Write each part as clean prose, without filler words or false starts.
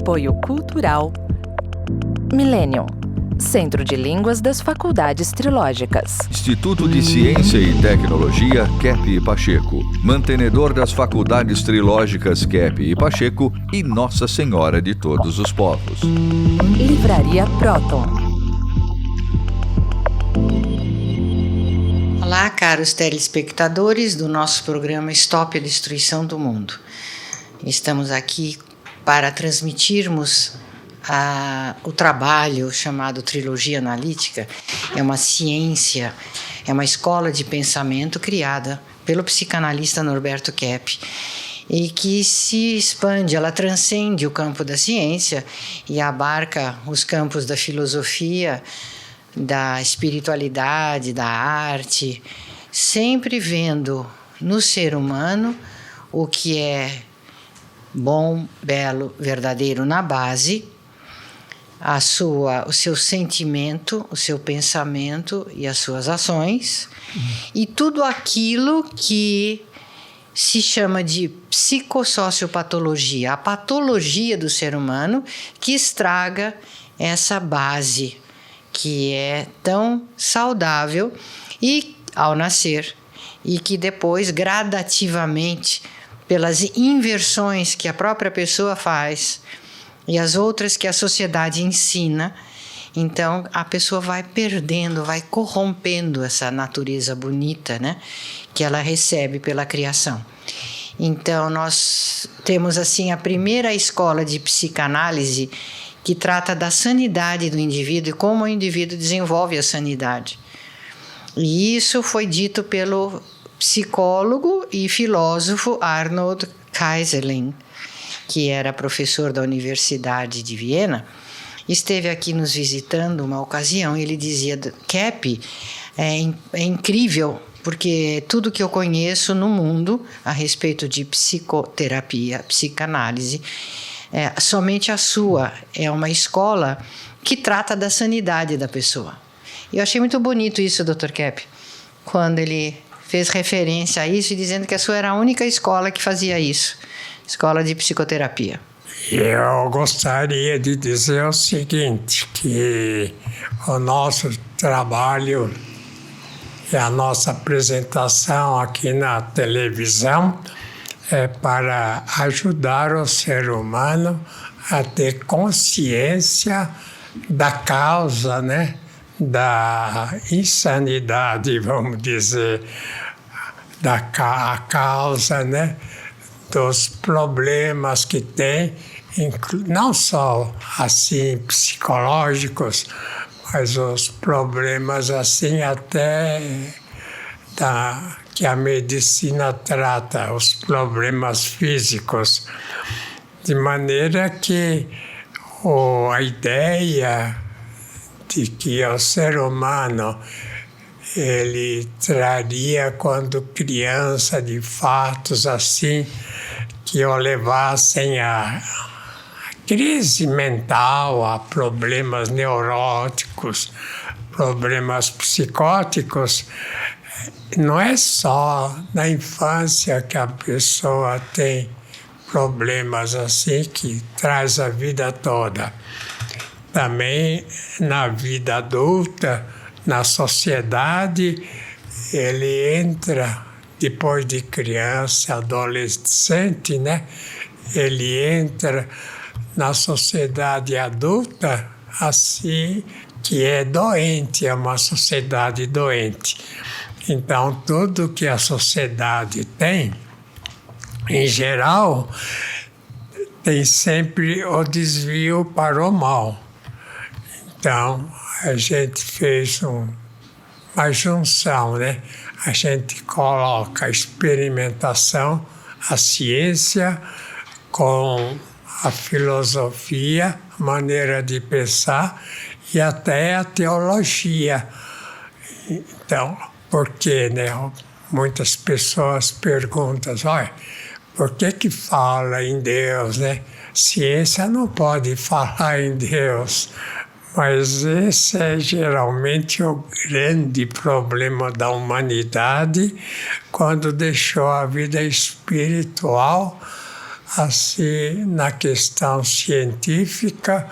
Apoio Cultural Millennium, Centro de Línguas das Faculdades Trilógicas. Instituto de Ciência e Tecnologia Kepp e Pacheco, mantenedor das Faculdades Trilógicas Kepp e Pacheco e Nossa Senhora de Todos os Povos. Livraria Próton. Olá, caros telespectadores do nosso programa Stop a Destruição do Mundo. Estamos aqui para transmitirmos o trabalho chamado Trilogia Analítica. É uma ciência, é uma escola de pensamento criada pelo psicanalista Norberto Kepp e que se expande, ela transcende o campo da ciência e abarca os campos da filosofia, da espiritualidade, da arte, sempre vendo no ser humano o que é bom, belo, verdadeiro na base, o seu sentimento, o seu pensamento e as suas ações, e tudo aquilo que se chama de psicossociopatologia, a patologia do ser humano que estraga essa base que é tão saudável e ao nascer, e que depois gradativamente, pelas inversões que a própria pessoa faz e as outras que a sociedade ensina, então a pessoa vai perdendo, vai corrompendo essa natureza bonita, né, que ela recebe pela criação. Então nós temos assim a primeira escola de psicanálise que trata da sanidade do indivíduo e como o indivíduo desenvolve a sanidade. E isso foi dito pelo psicólogo e filósofo Arnold Keyserlingk, que era professor da Universidade de Viena, esteve aqui nos visitando uma ocasião. Ele dizia: Kepp, é incrível, porque tudo que eu conheço no mundo a respeito de psicoterapia, psicanálise, somente a sua é uma escola que trata da sanidade da pessoa. E eu achei muito bonito isso, Dr. Kepp, quando ele fez referência a isso, dizendo que a sua era a única escola que fazia isso, escola de psicoterapia. Eu gostaria de dizer o seguinte, que o nosso trabalho e a nossa apresentação aqui na televisão é para ajudar o ser humano a ter consciência da causa, né, da insanidade, vamos dizer, a causa, né, dos problemas que tem, não só assim psicológicos, mas os problemas assim até que a medicina trata, os problemas físicos, de maneira que a ideia de que o ser humano ele traria quando criança de fatos assim que o levassem a crise mental, a problemas neuróticos, problemas psicóticos. Não é só na infância que a pessoa tem problemas assim que traz a vida toda. Também na vida adulta, na sociedade, ele entra, depois de criança, adolescente, né? Ele entra na sociedade adulta assim que é doente, é uma sociedade doente. Então, tudo que a sociedade tem, em geral, tem sempre o desvio para o mal. Então, a gente fez uma junção, né? A gente coloca a experimentação, a ciência, com a filosofia, a maneira de pensar e até a teologia. Então, porque, né? Muitas pessoas perguntam, olha, por que fala em Deus, né? Ciência não pode falar em Deus. Mas esse é geralmente o grande problema da humanidade quando deixou a vida espiritual assim, na questão científica,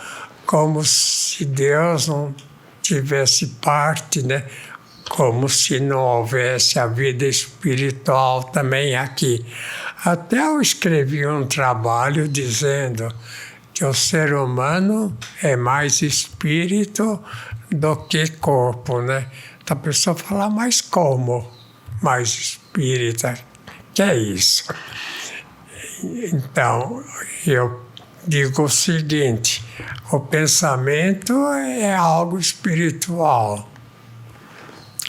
como se Deus não tivesse parte, né? Como se não houvesse a vida espiritual também aqui. Até eu escrevi um trabalho dizendo que o ser humano é mais espírito do que corpo, né? Então a pessoa fala, mas como mais espírita? Que é isso? Então, eu digo o seguinte, o pensamento é algo espiritual.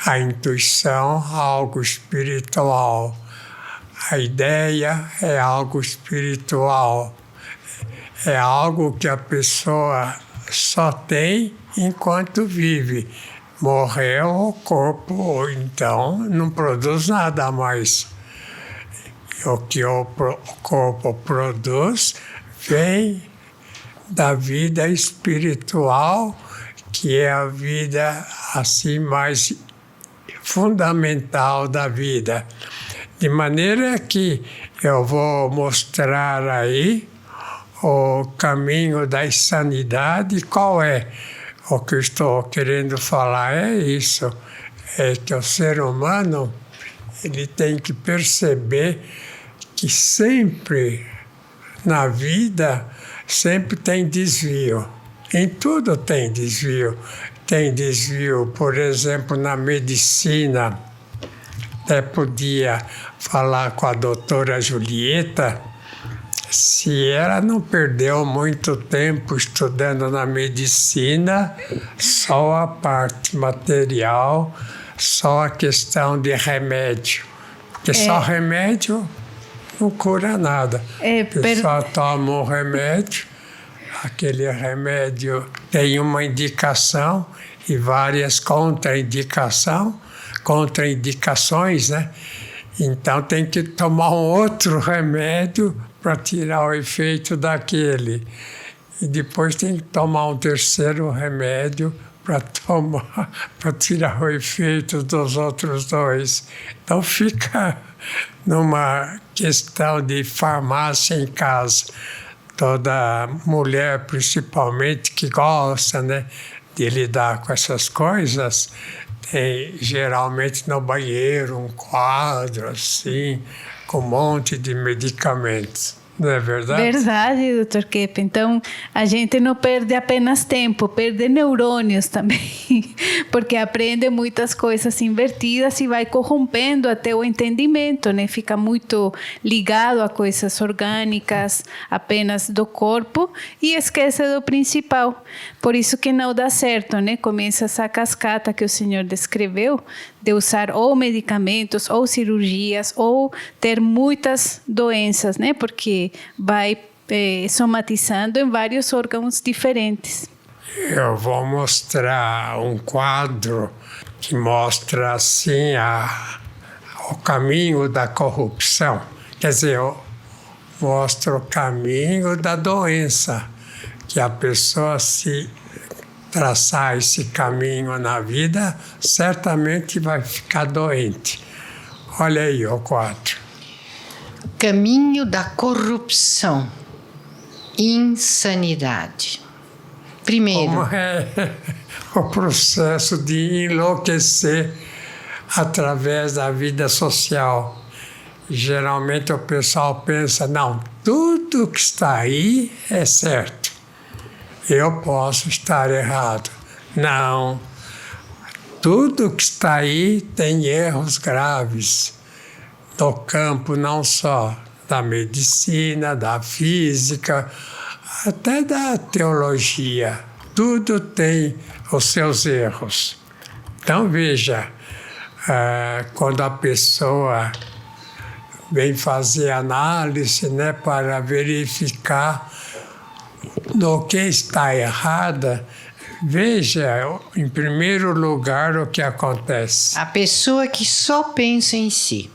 A intuição é algo espiritual. A ideia é algo espiritual. É algo que a pessoa só tem enquanto vive. Morreu o corpo, então não produz nada mais. O que o corpo produz vem da vida espiritual, que é a vida assim mais fundamental da vida. De maneira que eu vou mostrar aí o caminho da insanidade. Qual é? O que eu estou querendo falar é isso, é que o ser humano ele tem que perceber que sempre na vida sempre tem desvio. Em tudo tem desvio. Tem desvio, por exemplo, na medicina. Até podia falar com a doutora Julieta, se ela não perdeu muito tempo estudando na medicina, só a parte material, só a questão de remédio. Porque só remédio não cura nada. A pessoa toma um remédio, aquele remédio tem uma indicação e várias contraindicações, né? Então tem que tomar um outro remédio para tirar o efeito daquele. E depois tem que tomar um terceiro remédio para tirar o efeito dos outros dois. Então fica numa questão de farmácia em casa. Toda mulher, principalmente, que gosta, né, de lidar com essas coisas, tem geralmente no banheiro um quadro assim, com um monte de medicamentos. Não é verdade? Verdade, doutor Keppe. Então, a gente não perde apenas tempo, perde neurônios também, porque aprende muitas coisas invertidas e vai corrompendo até o entendimento, né? Fica muito ligado a coisas orgânicas, apenas do corpo, e esquece do principal. Por isso que não dá certo, né? Começa essa cascata que o senhor descreveu, de usar ou medicamentos, ou cirurgias, ou ter muitas doenças, né? Porque vai somatizando em vários órgãos diferentes. Eu vou mostrar um quadro que mostra assim o caminho da corrupção. Quer dizer, eu mostro o caminho da doença, que a pessoa se traçar esse caminho na vida, certamente vai ficar doente. Olha aí o quadro. Caminho da corrupção, insanidade. Primeiro, como é o processo de enlouquecer através da vida social. Geralmente o pessoal pensa, não, tudo que está aí é certo. Eu posso estar errado. Não. Tudo que está aí tem erros graves. No campo não só da medicina, da física, até da teologia. Tudo tem os seus erros. Então, veja, quando a pessoa vem fazer análise, né, para verificar no que está errada, veja, em primeiro lugar, o que acontece. a pessoa que só pensa em si.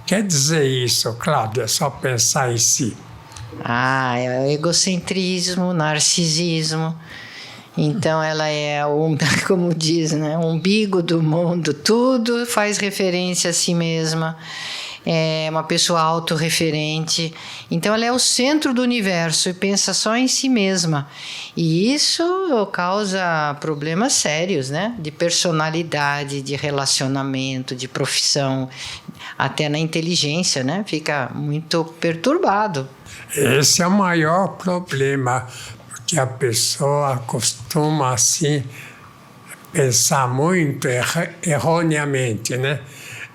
Quer dizer isso, Cláudia, só pensar em si? É o egocentrismo, narcisismo. Então ela é, como diz, né, o umbigo do mundo. Tudo faz referência a si mesma. é uma pessoa autorreferente. Então, ela é o centro do universo e pensa só em si mesma. E isso causa problemas sérios, né? De personalidade, de relacionamento, de profissão, até na inteligência, né? Fica muito perturbado. Esse é o maior problema, porque a pessoa costuma, assim, pensar muito erroneamente, né?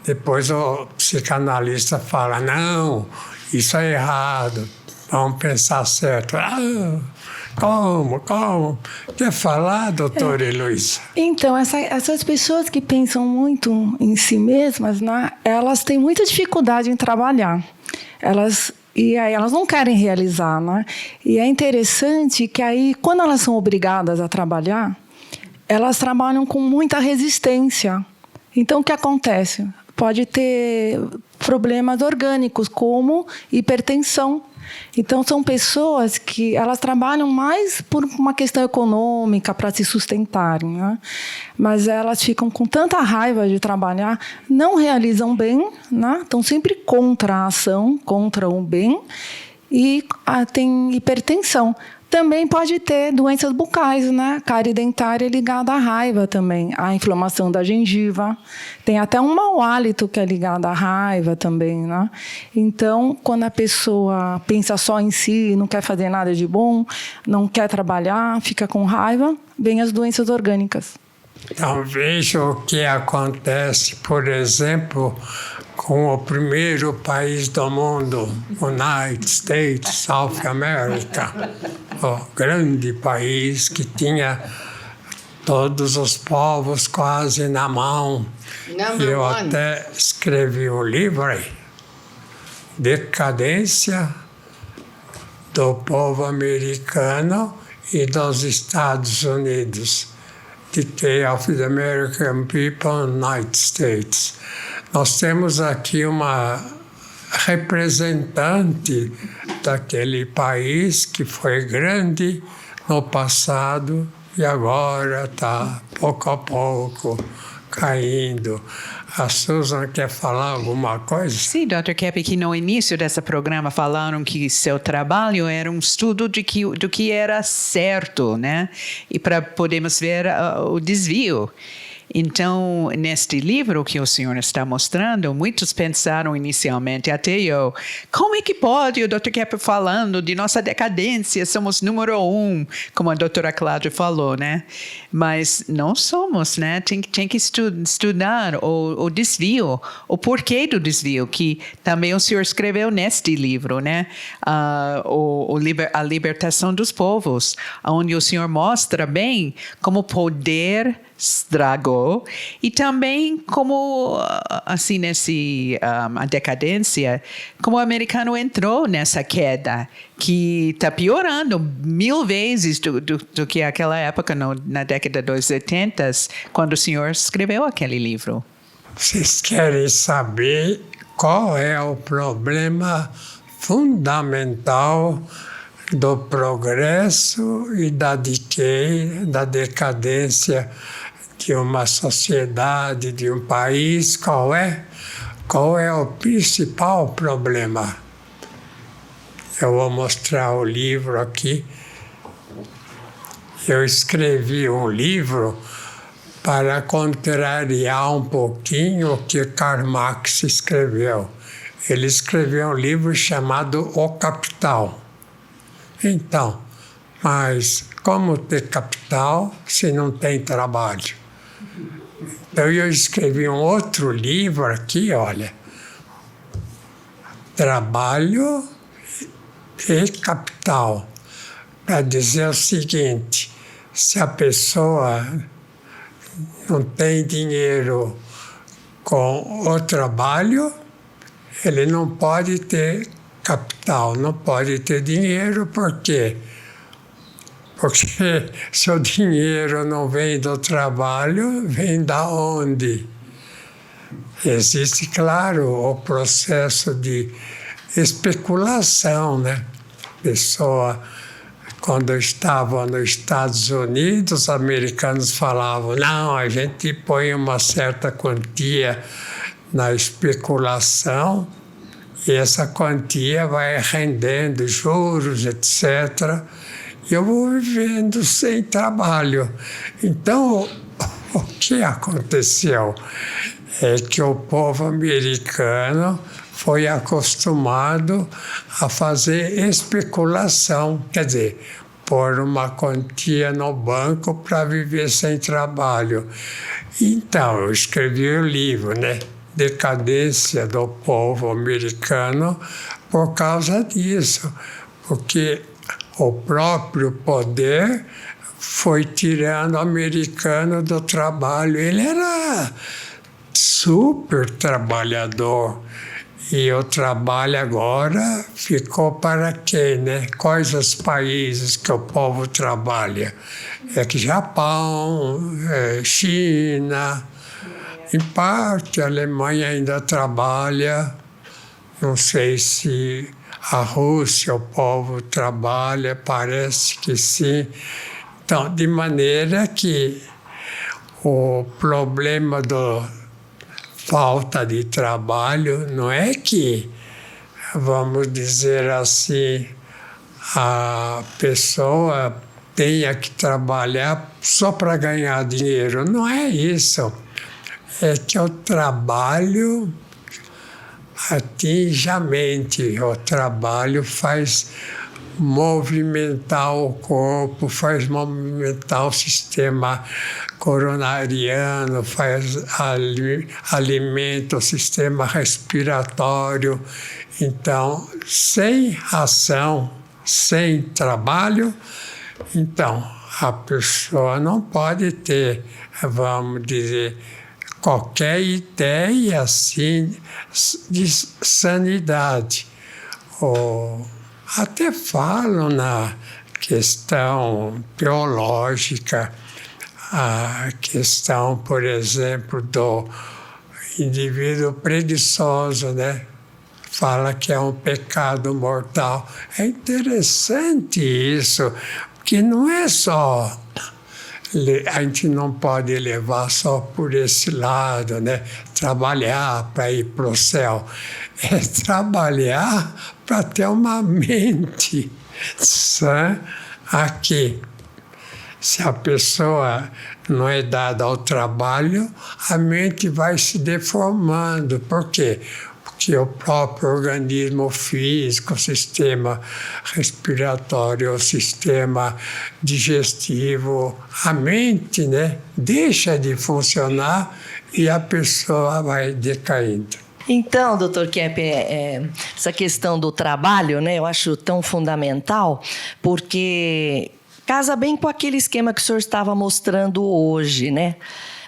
Depois o psicanalista fala, não, isso é errado, vamos pensar certo. Ah, como? Quer falar, doutora Heloísa? Então, essas pessoas que pensam muito em si mesmas, né, elas têm muita dificuldade em trabalhar. E aí elas não querem realizar, né? E é interessante que aí, quando elas são obrigadas a trabalhar, elas trabalham com muita resistência. Então, o que acontece? Pode ter problemas orgânicos, como hipertensão. Então, são pessoas que elas trabalham mais por uma questão econômica, para se sustentarem, né? Mas elas ficam com tanta raiva de trabalhar, não realizam bem, né? Estão sempre contra a ação, contra o bem, e tem hipertensão. Também pode ter doenças bucais, né? Cárie dentária ligada à raiva também, à inflamação da gengiva. Tem até um mau hálito que é ligado à raiva também, né? Então, quando a pessoa pensa só em si, não quer fazer nada de bom, não quer trabalhar, fica com raiva, vem as doenças orgânicas. Então, veja o que acontece, por exemplo, com o primeiro país do mundo, United States, South America, o grande país que tinha todos os povos quase na mão. Eu até escrevi um livro aí, Decadência do Povo Americano e dos Estados Unidos. Decay of the American People, United States. Nós temos aqui uma representante daquele país que foi grande no passado e agora está, pouco a pouco, caindo. A Susan quer falar alguma coisa? Sim, Dr. Keppe, que no início desse programa falaram que seu trabalho era um estudo do que era certo, né? E para podermos ver o desvio. Então, neste livro que o senhor está mostrando, muitos pensaram inicialmente, até eu, como é que pode o Dr. Keppe falando de nossa decadência, somos número 1, como a doutora Cláudia falou, né? Mas não somos, né? Tem que estudar o desvio, o porquê do desvio, que também o senhor escreveu neste livro, né? A libertação dos povos, onde o senhor mostra bem como o poder estragou e também como assim a decadência, como o americano entrou nessa queda que está piorando 1000 vezes do que aquela época na década dos 80, quando o senhor escreveu aquele livro. Vocês querem saber qual é o problema fundamental do progresso e da decadência de uma sociedade, de um país? Qual é o principal problema? Eu vou mostrar o livro aqui. Eu escrevi um livro para contrariar um pouquinho o que Karl Marx escreveu. Ele escreveu um livro chamado O Capital. Então, mas como ter capital se não tem trabalho? Então, eu escrevi um outro livro aqui, olha, Trabalho e Capital, para dizer o seguinte: se a pessoa não tem dinheiro com o trabalho, ele não pode ter capital, não pode ter dinheiro, por quê? Porque se o dinheiro não vem do trabalho, vem da onde? Existe, claro, o processo de especulação, né? Pessoa, quando estava nos Estados Unidos, os americanos falavam, não, a gente põe uma certa quantia na especulação E essa quantia vai rendendo juros, etc. E eu vou vivendo sem trabalho. Então, o que aconteceu é que o povo americano foi acostumado a fazer especulação, quer dizer, pôr uma quantia no banco para viver sem trabalho. Então, eu escrevi o livro, né? Decadência do povo americano por causa disso, porque o próprio poder foi tirando o americano do trabalho. Ele era super trabalhador. E o trabalho agora ficou para quem, né? Quais os países que o povo trabalha? É que Japão, China, em parte a Alemanha ainda trabalha. Não sei se a Rússia, o povo trabalha, parece que sim. Então, de maneira que o problema da falta de trabalho não é que, vamos dizer assim, a pessoa tenha que trabalhar só para ganhar dinheiro. Não é isso. É que o trabalho atinge a mente, o trabalho faz movimentar o corpo, faz movimentar o sistema coronariano, alimenta o sistema respiratório. Então, sem ação, sem trabalho, então a pessoa não pode ter, vamos dizer, qualquer ideia assim de sanidade. Até falam na questão teológica, a questão, por exemplo, do indivíduo preguiçoso, né? Fala que é um pecado mortal. É interessante isso, porque não é só... A gente não pode levar só por esse lado, né? Trabalhar para ir para o céu. É trabalhar para ter uma mente sã aqui. Se a pessoa não é dada ao trabalho, a mente vai se deformando. Por quê? Porque o próprio organismo físico, o sistema respiratório, o sistema digestivo, a mente, né, deixa de funcionar e a pessoa vai decaindo. Então, doutor Kepp, essa questão do trabalho, né, eu acho tão fundamental, porque casa bem com aquele esquema que o senhor estava mostrando hoje, né?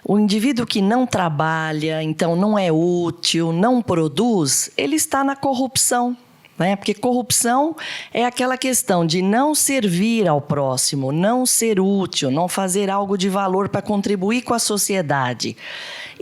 O indivíduo que não trabalha, então não é útil, não produz, ele está na corrupção, né? Porque corrupção é aquela questão de não servir ao próximo, não ser útil, não fazer algo de valor para contribuir com a sociedade.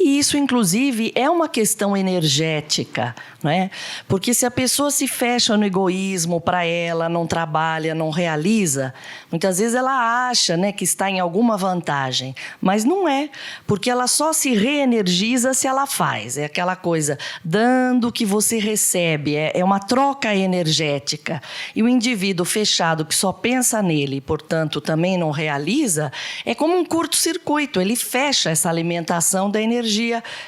E isso, inclusive, é uma questão energética, não é? Porque se a pessoa se fecha no egoísmo para ela, não trabalha, não realiza, muitas vezes ela acha, né, que está em alguma vantagem, mas não é, porque ela só se reenergiza se ela faz. É aquela coisa, dando que você recebe, é uma troca energética. E o indivíduo fechado que só pensa nele e, portanto, também não realiza, é como um curto-circuito, ele fecha essa alimentação da energia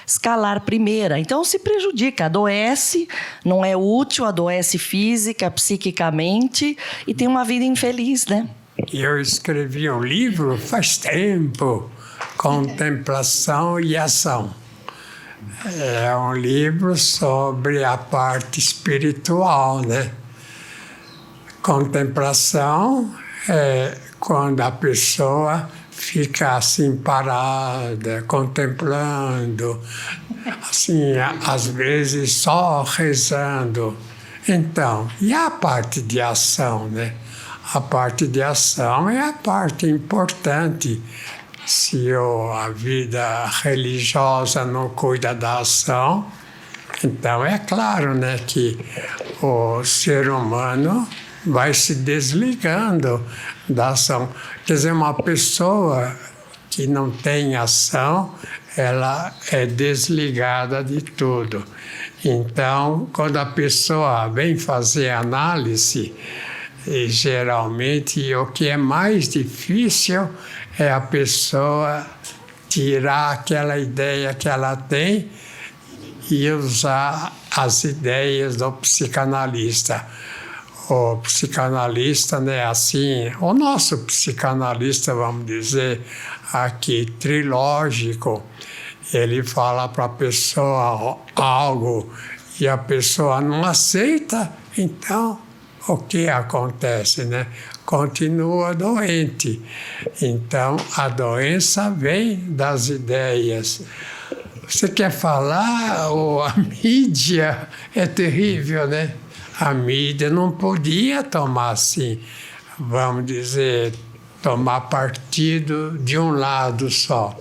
escalar primeira. Então se prejudica, adoece, não é útil, adoece física, psiquicamente e tem uma vida infeliz, né? Eu escrevi um livro faz tempo, Contemplação e Ação. É um livro sobre a parte espiritual, né? Contemplação é quando a pessoa fica assim parada, contemplando, assim, às vezes só rezando. Então, e a parte de ação, né? A parte de ação é a parte importante. Se a vida religiosa não cuida da ação, então é claro, né, que o ser humano vai se desligando da ação. Quer dizer, uma pessoa que não tem ação, ela é desligada de tudo. Então, quando a pessoa vem fazer análise, e geralmente o que é mais difícil é a pessoa tirar aquela ideia que ela tem e usar as ideias do psicanalista. O psicanalista, né, assim, o nosso psicanalista, vamos dizer, aqui, trilógico, ele fala para a pessoa algo e a pessoa não aceita, então o que acontece, né? Continua doente. Então a doença vem das ideias. Você quer falar, a mídia é terrível, né? A mídia não podia tomar assim, vamos dizer, tomar partido de um lado só.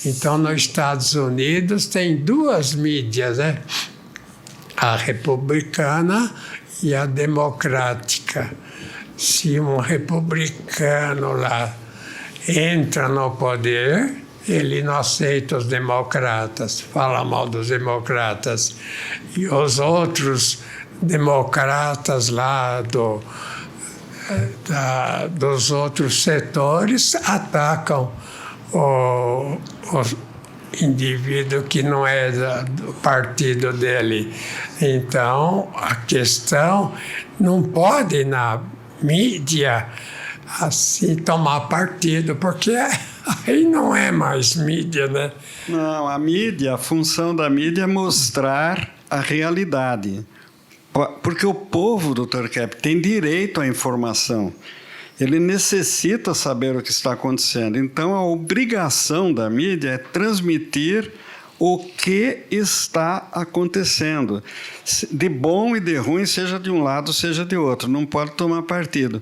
Então, nos Estados Unidos tem duas mídias, né? A republicana e a democrática. Se um republicano lá entra no poder, ele não aceita os democratas, fala mal dos democratas. E os outros democratas lá dos outros setores atacam o indivíduo que não é do partido dele. Então, a questão não pode, na mídia, assim, tomar partido, porque aí não é mais mídia, né? Não, a mídia, a função da mídia é mostrar a realidade. Porque o povo, Dr. Kepp, tem direito à informação. Ele necessita saber o que está acontecendo. Então, a obrigação da mídia é transmitir o que está acontecendo. De bom e de ruim, seja de um lado, seja de outro. Não pode tomar partido.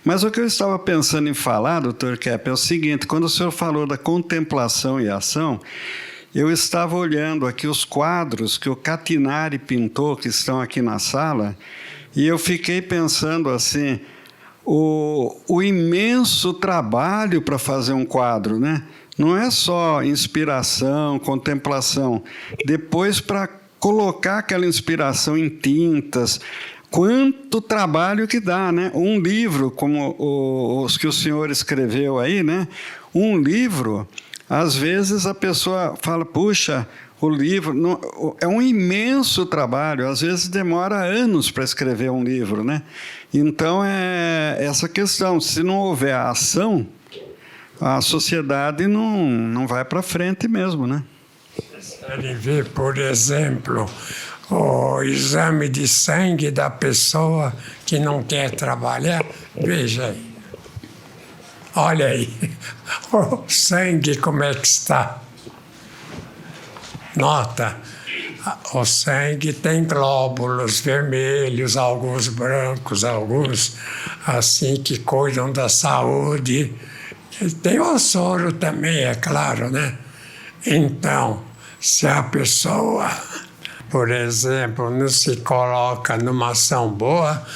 Mas o que eu estava pensando em falar, Dr. Kepp, é o seguinte. Quando o senhor falou da contemplação e ação, eu estava olhando aqui os quadros que o Catinari pintou, que estão aqui na sala, e eu fiquei pensando assim, o imenso trabalho para fazer um quadro, né? Não é só inspiração, contemplação. Depois, para colocar aquela inspiração em tintas, quanto trabalho que dá, né? Um livro, como os que o senhor escreveu aí, né? Um livro, às vezes a pessoa fala, puxa, o livro não, é um imenso trabalho, às vezes demora anos para escrever um livro, né? Então, é essa questão, se não houver ação, a sociedade não vai para frente mesmo, né? Vocês querem ver, por exemplo, o exame de sangue da pessoa que não quer trabalhar? Veja aí. Olha aí, o sangue como é que está. Nota, o sangue tem glóbulos vermelhos, alguns brancos, alguns assim que cuidam da saúde. Tem o soro também, é claro, né? Então, se a pessoa, por exemplo, não se coloca numa ação boa,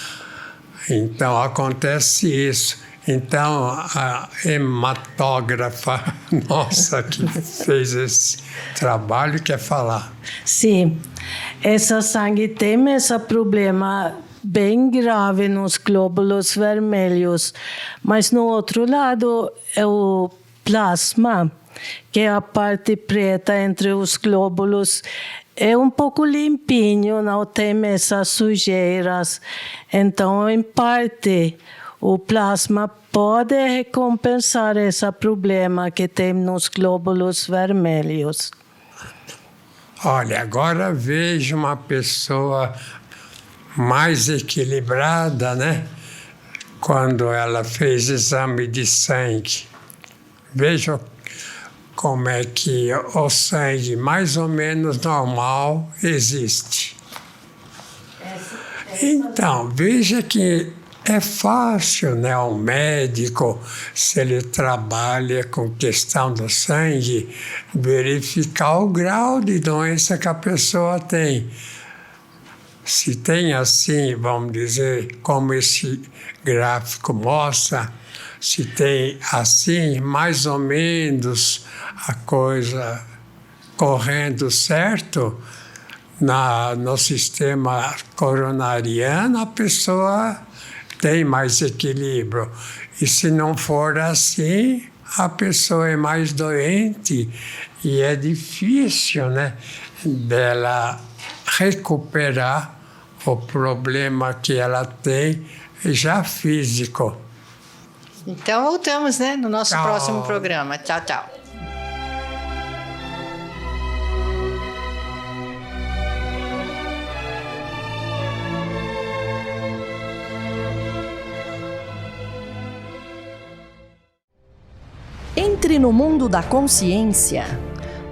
então acontece isso. Então, a hematógrafa nossa que fez esse trabalho quer falar. Sim, essa sangue tem esse problema bem grave nos glóbulos vermelhos, mas no outro lado é o plasma, que é a parte preta entre os glóbulos, é um pouco limpinho, não tem essas sujeiras. Então, em parte, o plasma pode recompensar esse problema que tem nos glóbulos vermelhos. Olha, agora vejo uma pessoa mais equilibrada, né? Quando ela fez exame de sangue. Veja como é que o sangue mais ou menos normal existe. Então, veja que é fácil, né? Um médico, se ele trabalha com questão do sangue, verificar o grau de doença que a pessoa tem. Se tem assim, vamos dizer, como esse gráfico mostra, se tem assim, mais ou menos a coisa correndo certo, no sistema coronariano, a pessoa tem mais equilíbrio. E se não for assim, a pessoa é mais doente e é difícil, né, dela recuperar o problema que ela tem já físico. Então voltamos, né, no nosso Tchau. próximo programa. Tchau, tchau. Entre no mundo da consciência.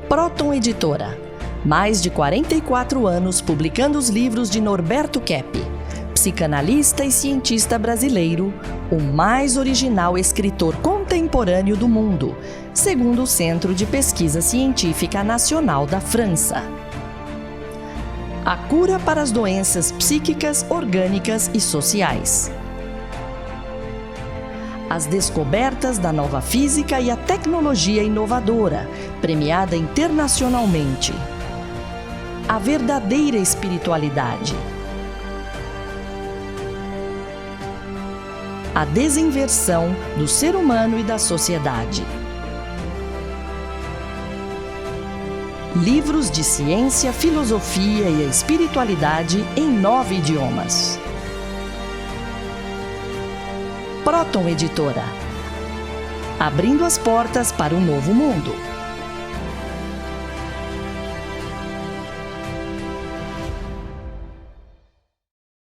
Próton Editora. Mais de 44 anos publicando os livros de Norberto Kepp, psicanalista e cientista brasileiro, o mais original escritor contemporâneo do mundo, segundo o Centro de Pesquisa Científica Nacional da França. A cura para as doenças psíquicas, orgânicas e sociais. As descobertas da nova física e a tecnologia inovadora, premiada internacionalmente. A verdadeira espiritualidade. A desinversão do ser humano e da sociedade. Livros de ciência, filosofia e espiritualidade em 9 idiomas. Próton Editora. Abrindo as portas para um novo mundo.